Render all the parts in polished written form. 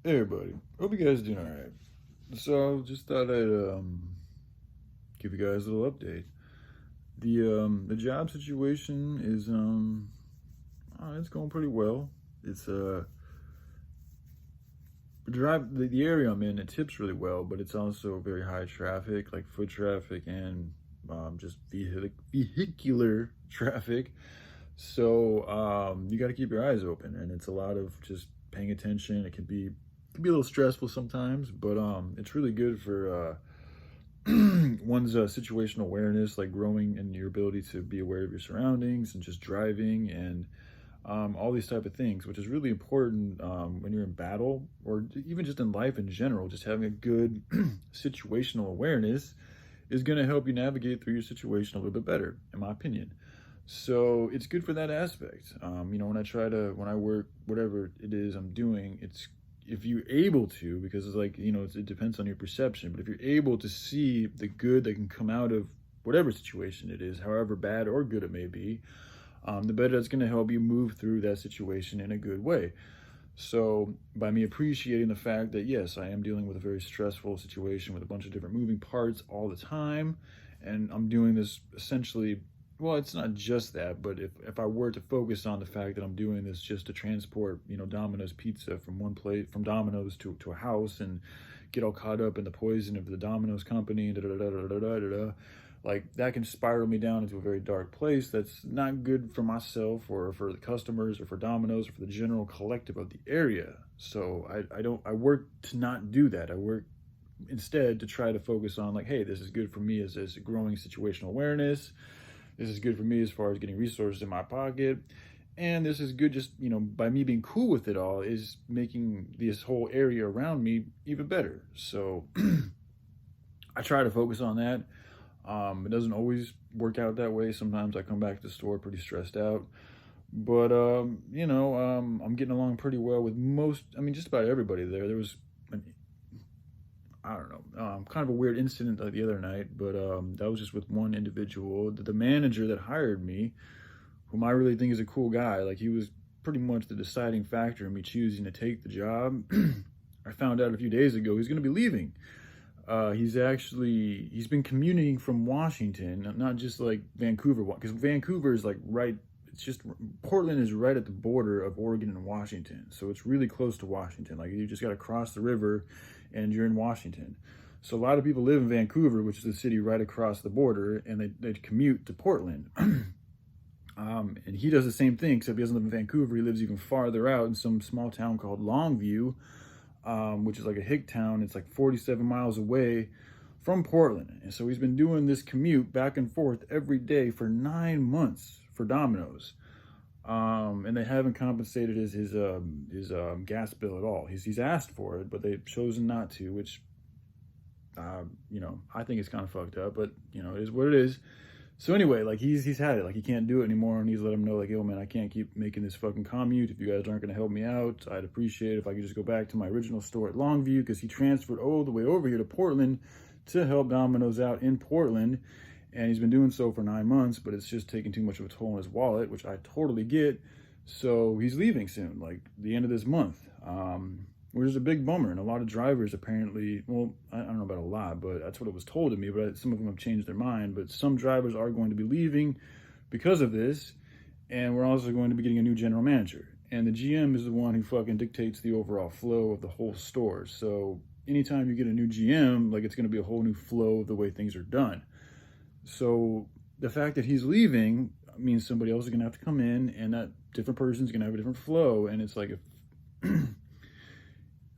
Hey everybody, hope you guys doing alright. So just thought I'd give you guys a little update. The job situation is it's going pretty well. It's the area I'm in, it tips really well, but it's also very high traffic, like foot traffic and just vehicular traffic. So you got to keep your eyes open, and it's a lot of just paying attention. It can be a little stressful sometimes, but it's really good for one's situational awareness, like growing in your ability to be aware of your surroundings and just driving and all these type of things, which is really important when you're in battle or even just in life in general. Just having a good situational awareness is going to help you navigate through your situation a little bit better, in my opinion. So it's good for that aspect. When I work, whatever it is I'm doing, it's if you're able to, because it's like, it depends on your perception, but if you're able to see the good that can come out of whatever situation it is, however bad or good it may be, the better that's going to help you move through that situation in a good way. So by me appreciating the fact that, yes, I am dealing with a very stressful situation with a bunch of different moving parts all the time, and I'm doing this essentially, well, it's not just that, but if I were to focus on the fact that I'm doing this just to transport, Domino's pizza from one place, from Domino's to a house, and get all caught up in the poison of the Domino's company, da da da da da da da da, like that can spiral me down into a very dark place that's not good for myself or for the customers or for Domino's or for the general collective of the area. So I work to not do that. I work instead to try to focus on, like, hey, this is good for me as a growing situational awareness. This is good for me as far as getting resources in my pocket. And this is good just, by me being cool with it all is making this whole area around me even better. So I try to focus on that. It doesn't always work out that way. Sometimes I come back to the store pretty stressed out. But, I'm getting along pretty well with just about everybody there. There was I don't know, kind of a weird incident the other night, but that was just with one individual. The manager that hired me, whom I really think is a cool guy, like he was pretty much the deciding factor in me choosing to take the job. I found out a few days ago he's going to be leaving. He's been commuting from Washington, not just like Vancouver, because Vancouver is like Portland is right at the border of Oregon and Washington. So it's really close to Washington. Like you just got to cross the river and you're in Washington. So a lot of people live in Vancouver, which is the city right across the border, and they commute to Portland. And he does the same thing, except he doesn't live in Vancouver. He lives even farther out in some small town called Longview, which is like a hick town. It's like 47 miles away from Portland. And so he's been doing this commute back and forth every day for 9 months for Domino's. And they haven't compensated his gas bill at all. He's asked for it, but they've chosen not to, which, I think it's kind of fucked up, but it is what it is. So anyway, like he's had it, like he can't do it anymore, and he's let him know, like, yo man, I can't keep making this fucking commute. If you guys aren't going to help me out, I'd appreciate it if I could just go back to my original store at Longview, because he transferred all the way over here to Portland to help Domino's out in Portland. And he's been doing so for 9 months, but it's just taking too much of a toll on his wallet, which I totally get. So he's leaving soon, like the end of this month, which is a big bummer. And a lot of drivers apparently, well, I don't know about a lot, but that's what it was told to me. But some of them have changed their mind. But some drivers are going to be leaving because of this. And we're also going to be getting a new general manager. And the GM is the one who fucking dictates the overall flow of the whole store. So anytime you get a new GM, like it's going to be a whole new flow of the way things are done. So the fact that he's leaving means somebody else is going to have to come in, and that different person's going to have a different flow. And it's like,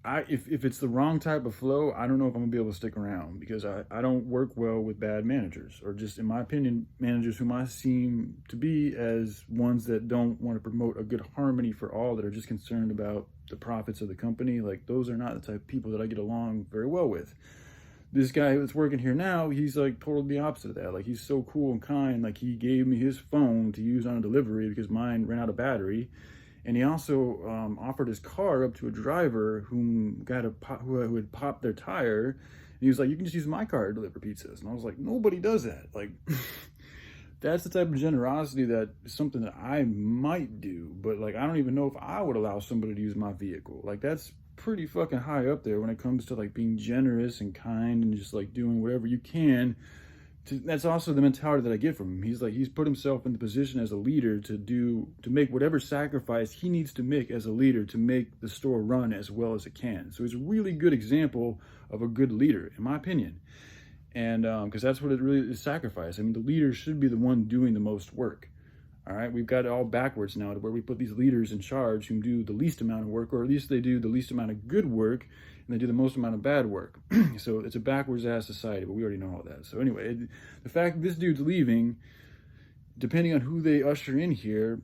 if it's the wrong type of flow, I don't know if I'm going to be able to stick around, because I don't work well with bad managers, or just, in my opinion, managers whom I seem to be as ones that don't want to promote a good harmony for all, that are just concerned about the profits of the company. Like, those are not the type of people that I get along very well with. This guy that's working here now, he's like totally the opposite of that. Like, he's so cool and kind. Like, he gave me his phone to use on a delivery because mine ran out of battery. And he also offered his car up to a driver who had popped their tire. And he was like, you can just use my car to deliver pizzas. And I was like, nobody does that. Like, that's the type of generosity that is something that I might do. But like, I don't even know if I would allow somebody to use my vehicle. Like, that's pretty fucking high up there when it comes to like being generous and kind and just like doing whatever you can. That's also the mentality that I get from him. He's put himself in the position as a leader to make whatever sacrifice he needs to make as a leader to make the store run as well as it can. So he's a really good example of a good leader, in my opinion. And because that's what it really is, sacrifice. I mean, the leader should be the one doing the most work. All right, we've got it all backwards now to where we put these leaders in charge who do the least amount of work, or at least they do the least amount of good work, and they do the most amount of bad work. So it's a backwards ass society, but we already know all that. So anyway, the fact that this dude's leaving, depending on who they usher in here,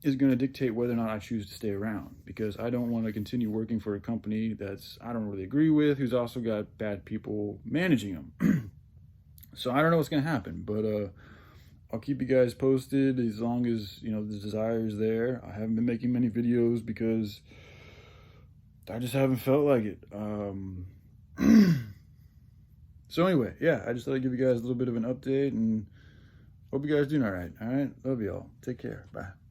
is going to dictate whether or not I choose to stay around, because I don't want to continue working for a company I don't really agree with, who's also got bad people managing them. So I don't know what's going to happen, but I'll keep you guys posted as long as, you know, the desire is there. I haven't been making many videos because I just haven't felt like it. So anyway, yeah, I just thought I'd give you guys a little bit of an update, and hope you guys doing all right. All right, love y'all. Take care. Bye.